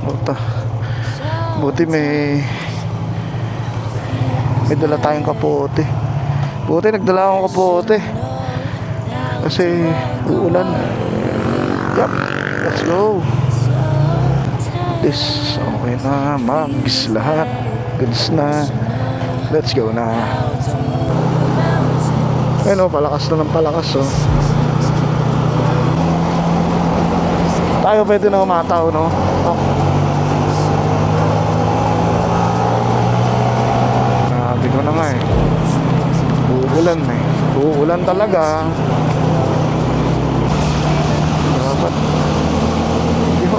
Buta. Buti may dala tayong kapote. Buti nagdala akong kapote. Kasi uulan. Yup. Let's go. This. Okay na. Mags lahat. Goods na. Let's go na. Ayun o, palakas na ng palakas o. Tayo pwede na umataw, no? Oh. Sabi ko na nga eh. Uulan eh. Uulan talaga. Dapat. Yo.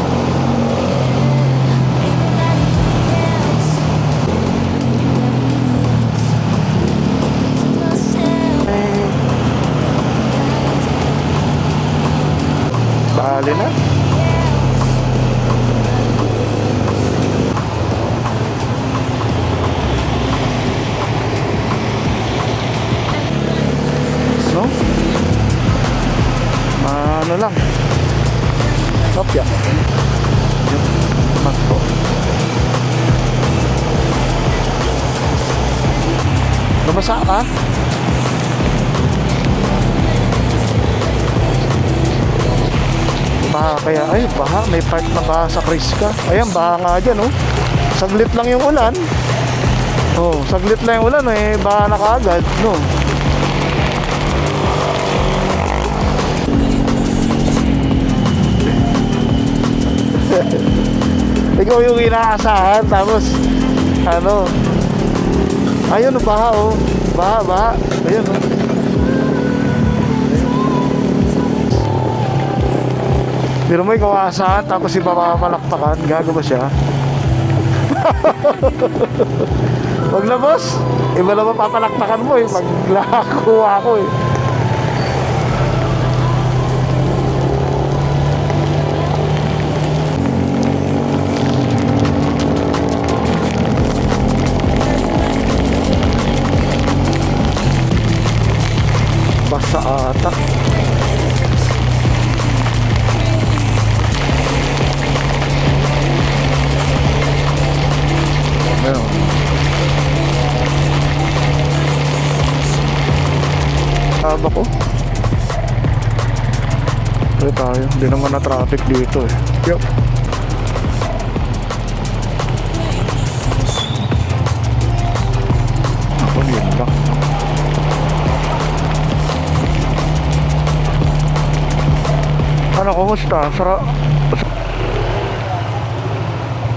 Bali na. No? Ano lang. Kopya. Yung magpo. Nabasa ka? Baha kaya, ay baha, may part na baha sa Crisca. Ayan, baha nga dyan, oh. Saglit lang yung ulan. Oh, saglit lang yung ulan, eh, baha na kaagad, no. Ikaw yung inaasahan, tapos ano, ayun, baha, oh. Baha, ayun, oh. Pero may kawasan, tapos iba papalakpakan. Gago ba siya? Wag na, boss. Iba naman papalakpakan mo eh. Maglakuha ako eh. Basa ata. Meron. Haba ko. Pwede tayo. Hindi naman na traffic dito eh. Yup. Ako yun lang. Ano, kumusta?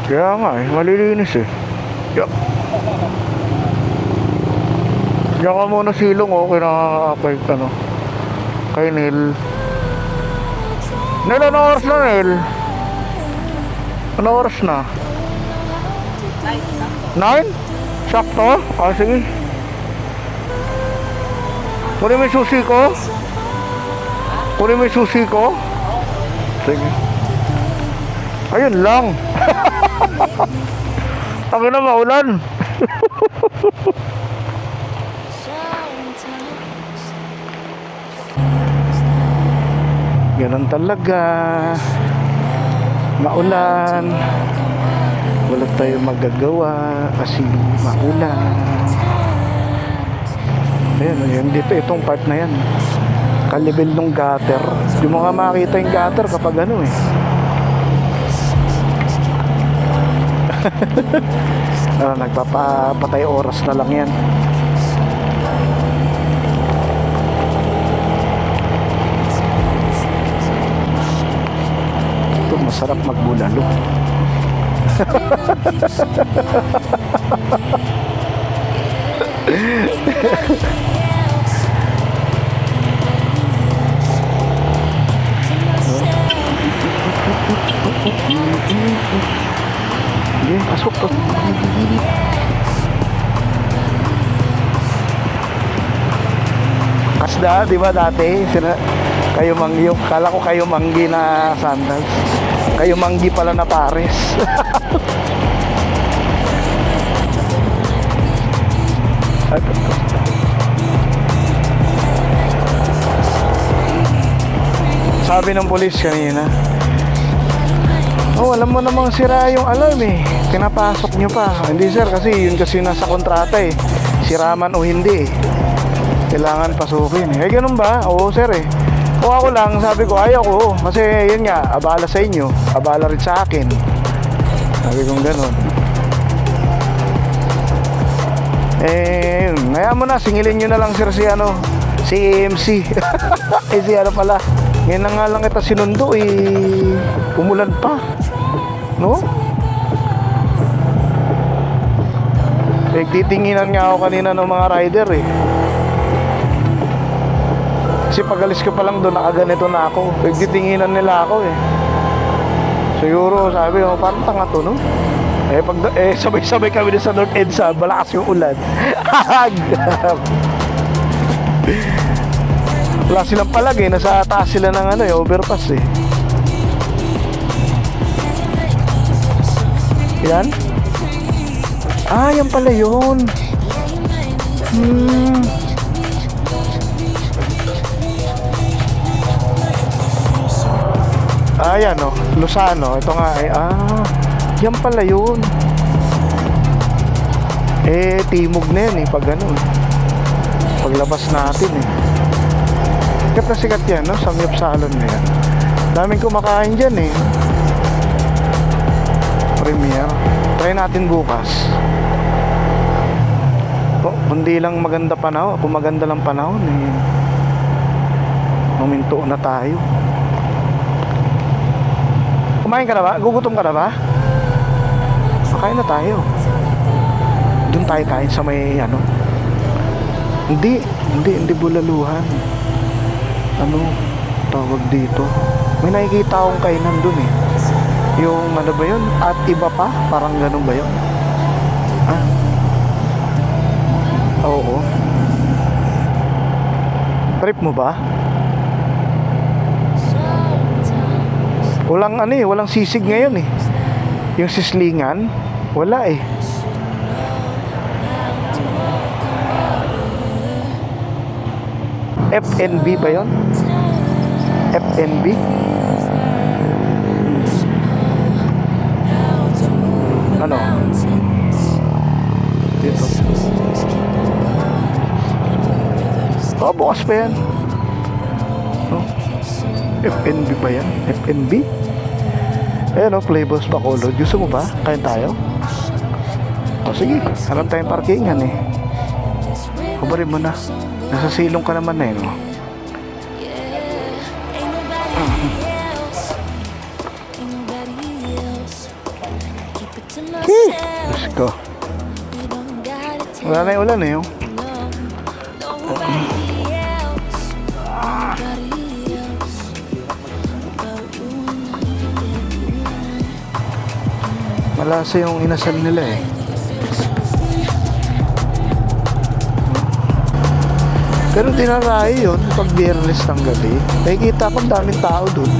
Kaya nga eh, malilinis eh. Yup. Diyan ka muna silong, okay nakaka-apay ano. Kay Neil. Neil, ano oras na, Neil? Ano oras na? 9? Sakto? Ah, sige. Kunin mo yung susi ko? Kunin mo yung susi ko? Sige. Ayun lang. Ako na maulan. Ganun talaga. Maulan. Wala tayong magagawa kasi maulan. Ayan, dito itong part na yan. Kalibel ng gutter. Di mo nga makita yung gutter kapag ano eh. Nagpapatay oras na lang yan. Ito masarap magbulalo. Sige, pasok to. Kasda, di ba dati? Kayo manggi, kala ko kayo manggi na sandals. Kayo manggi pala na pares. Sabi ng pulis kanina, Oh, alam mo namang sira yung alarm eh. Pinapasok nyo pa. Hindi sir, kasi yun kasi nasa kontrata eh. Sira man o hindi eh. Kailangan pasukin eh. Ganun ba? Oo sir eh. Kung ako lang, sabi ko ayaw ko. Kasi yun nga, abala sa inyo. Abala rin sa akin. Sabi kong ganun. Yun. Ngayon mo na, singilin nyo na lang sir si ano, si AMC. Si ano pala. Ngayon na nga lang kita sinundo eh. Umulan pa. No? Titinginan nga ako kanina ng mga rider eh. Kasi pag-alis ko pa lang doon, nakaganito na ako. Titinginan nila ako eh. Siguro sabi ko, parang tanga to, no? Sabay-sabay kami din sa North EDSA, malakas yung ulan. Wala silang palagay, nasa taas sila ng ano, overpass eh. Yan? Ah, yan pala yun. Ah, yan o, Luzano. Ito nga eh, yan pala yun. Timog na yan eh, pag ganun. Paglabas natin eh. Sikat na sikat yan, no? Samyup salon na yan. Daming kumakain dyan eh. Premier. Try natin bukas. Kundi lang maganda panahon. Kung maganda lang panahon eh, huminto na tayo. Kumain ka na ba? Gugutom ka na ba? Kain na tayo. Doon tayo kain sa may ano. Hindi bulaluhan. Ano tawag dito? May nakikita akong kainan doon eh. Yung ano ba yun? At iba pa? Parang ganun ba yun? Oo. Trip mo ba? Walang ano eh, walang sisig ngayon eh. Yung sislingan, wala eh. FNB ba yun? FNB? Ano? Dito. Oh, bukas pa yan. Oh. FNB ba yan? FNB? Ayan o, Flavors Bacolod. Gusto mo ba? Kain tayo? O sige, alam tayong parkingan eh. Kubarin mo na. Nasa silong ka naman na yun. Let's go. Wala na yung ulan eh. Malasa yung inasal nila eh. Pero dinarayo yun pag Biyernes ng gabi. Nakikita ko daming tao dun.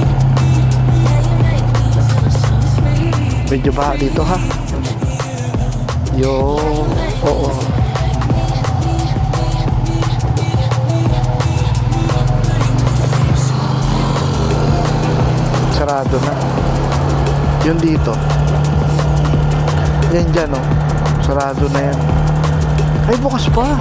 Medyo baha dito ha. Oo. Sarado na. Yun dito. Yan dyan oh. Sarado na yan. Ay bukas pa.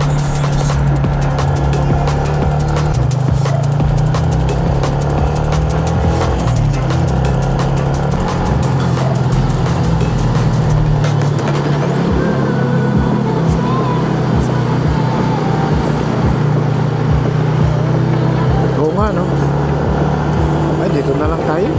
Oo nga no. Ay dito na lang tayo.